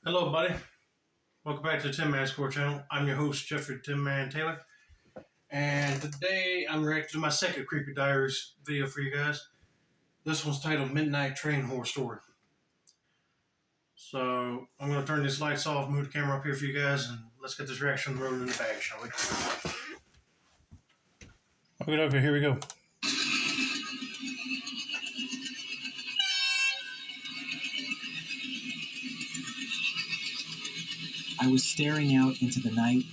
Hello, buddy. Welcome back to the Tin Man Score channel. I'm your host, Jeffrey Tin Man Taylor. And today I'm reacting to my second Creepy Diaries video for you guys. This one's titled Midnight Train Horror Story. So I'm going to turn these lights off, move the camera up here for you guys, and let's get this reaction rolling in the bag, shall we? Okay, here we go. I was staring out into the night,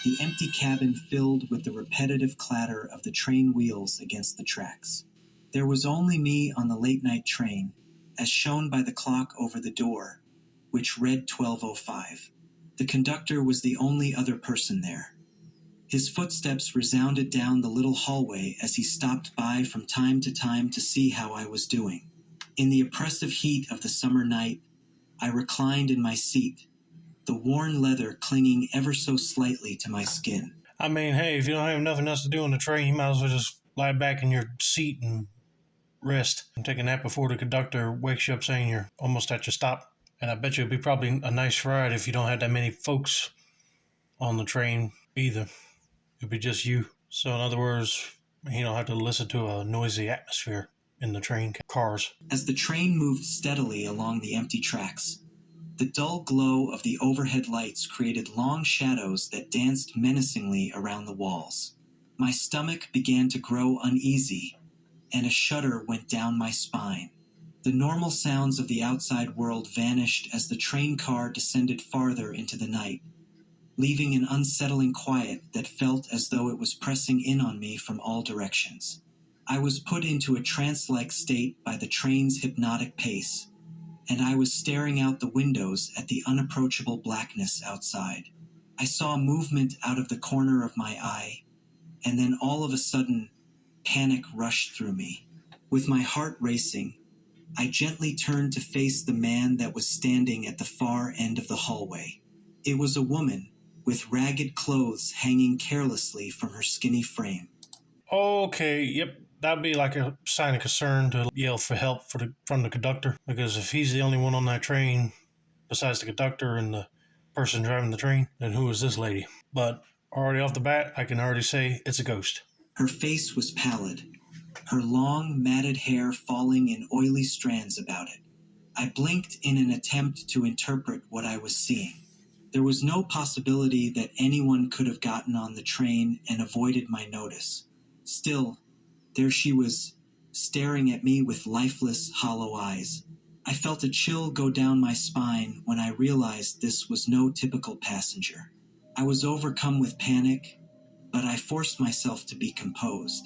the empty cabin filled with the repetitive clatter of the train wheels against the tracks. There was only me on the late-night train, as shown by the clock over the door, which read 12:05. The conductor was the only other person there. His footsteps resounded down the little hallway as he stopped by from time to time to see how I was doing. In the oppressive heat of the summer night, I reclined in my seat, the worn leather clinging ever so slightly to my skin. I mean, hey, if you don't have nothing else to do on the train, you might as well just lie back in your seat and rest and take a nap before the conductor wakes you up saying you're almost at your stop. And I bet you it'd be probably a nice ride if you don't have that many folks on the train either. It'd be just you. So in other words, you don't have to listen to a noisy atmosphere in the train cars. As the train moved steadily along the empty tracks, the dull glow of the overhead lights created long shadows that danced menacingly around the walls. My stomach began to grow uneasy, and a shudder went down my spine. The normal sounds of the outside world vanished as the train car descended farther into the night, leaving an unsettling quiet that felt as though it was pressing in on me from all directions. I was put into a trance-like state by the train's hypnotic pace, and I was staring out the windows at the unapproachable blackness outside. I saw movement out of the corner of my eye, and then all of a sudden, panic rushed through me. With my heart racing, I gently turned to face the man that was standing at the far end of the hallway. It was a woman, with ragged clothes hanging carelessly from her skinny frame. Okay, yep. That'd be like a sign of concern to yell for help from the conductor, because if he's the only one on that train, besides the conductor and the person driving the train, then who is this lady? But already off the bat, I can already say it's a ghost. Her face was pallid, her long, matted hair falling in oily strands about it. I blinked in an attempt to interpret what I was seeing. There was no possibility that anyone could have gotten on the train and avoided my notice. Still, there she was, staring at me with lifeless, hollow eyes. I felt a chill go down my spine when I realized this was no typical passenger. I was overcome with panic, but I forced myself to be composed.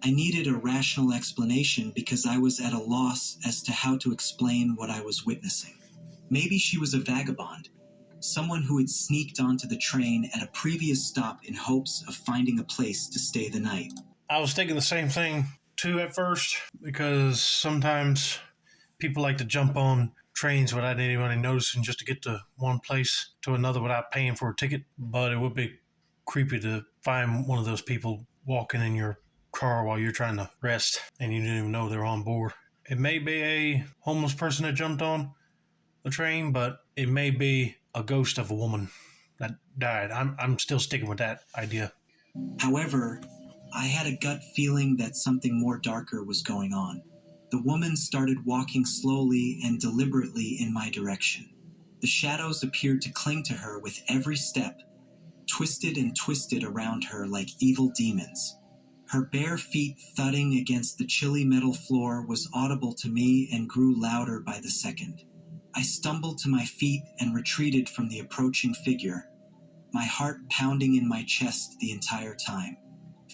I needed a rational explanation because I was at a loss as to how to explain what I was witnessing. Maybe she was a vagabond, someone who had sneaked onto the train at a previous stop in hopes of finding a place to stay the night. I was thinking the same thing too at first, because sometimes people like to jump on trains without anybody noticing just to get to one place to another without paying for a ticket. But it would be creepy to find one of those people walking in your car while you're trying to rest and you didn't even know they're on board. It may be a homeless person that jumped on the train, but it may be a ghost of a woman that died. I'm still sticking with that idea. However, I had a gut feeling that something more darker was going on. The woman started walking slowly and deliberately in my direction. The shadows appeared to cling to her with every step, twisted and twisted around her like evil demons. Her bare feet thudding against the chilly metal floor was audible to me and grew louder by the second. I stumbled to my feet and retreated from the approaching figure, my heart pounding in my chest the entire time.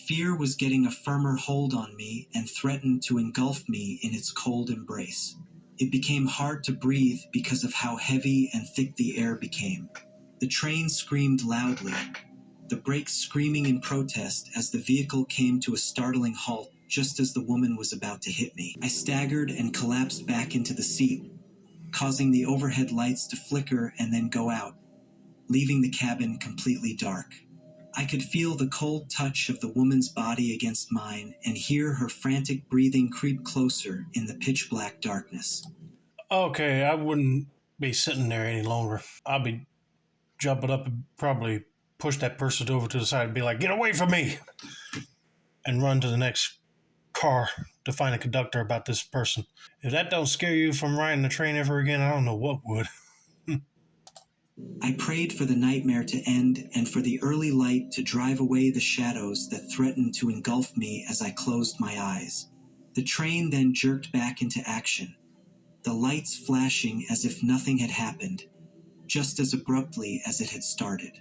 Fear was getting a firmer hold on me and threatened to engulf me in its cold embrace. It became hard to breathe because of how heavy and thick the air became. The train screamed loudly, the brakes screaming in protest as the vehicle came to a startling halt just as the woman was about to hit me. I staggered and collapsed back into the seat, causing the overhead lights to flicker and then go out, leaving the cabin completely dark. I could feel the cold touch of the woman's body against mine and hear her frantic breathing creep closer in the pitch-black darkness. Okay, I wouldn't be sitting there any longer. I'll be jumping up and probably push that person over to the side and be like, "Get away from me!" and run to the next car to find a conductor about this person. If that don't scare you from riding the train ever again, I don't know what would. I prayed for the nightmare to end and for the early light to drive away the shadows that threatened to engulf me as I closed my eyes. The train then jerked back into action, the lights flashing as if nothing had happened, just as abruptly as it had started.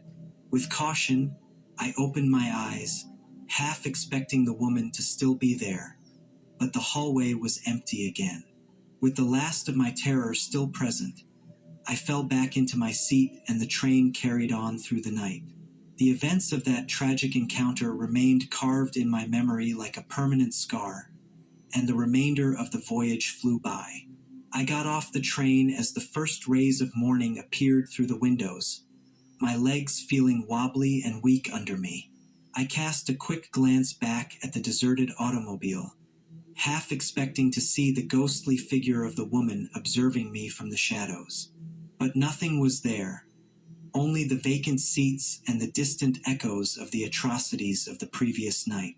With caution, I opened my eyes, half expecting the woman to still be there, but the hallway was empty again. With the last of my terror still present, I fell back into my seat and the train carried on through the night. The events of that tragic encounter remained carved in my memory like a permanent scar, and the remainder of the voyage flew by. I got off the train as the first rays of morning appeared through the windows, my legs feeling wobbly and weak under me. I cast a quick glance back at the deserted automobile, half expecting to see the ghostly figure of the woman observing me from the shadows. But nothing was there, only the vacant seats and the distant echoes of the atrocities of the previous night.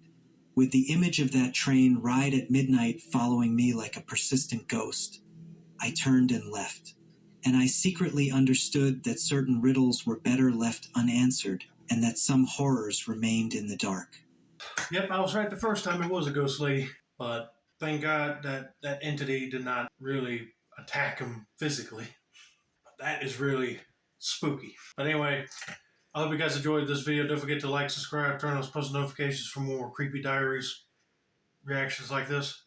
With the image of that train ride at midnight following me like a persistent ghost, I turned and left. And I secretly understood that certain riddles were better left unanswered and that some horrors remained in the dark. Yep, I was right the first time. It was a ghost lady, but thank God that that entity did not really attack him physically. That is really spooky. But anyway, I hope you guys enjoyed this video. Don't forget to like, subscribe, turn on those post notifications for more creepy diaries reactions like this.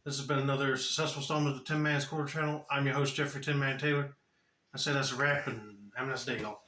This has been another successful installment of the Tin Man's Corner channel. I'm your host, Jeffrey Tin Man Taylor. I say that's a wrap, and have a nice day, y'all.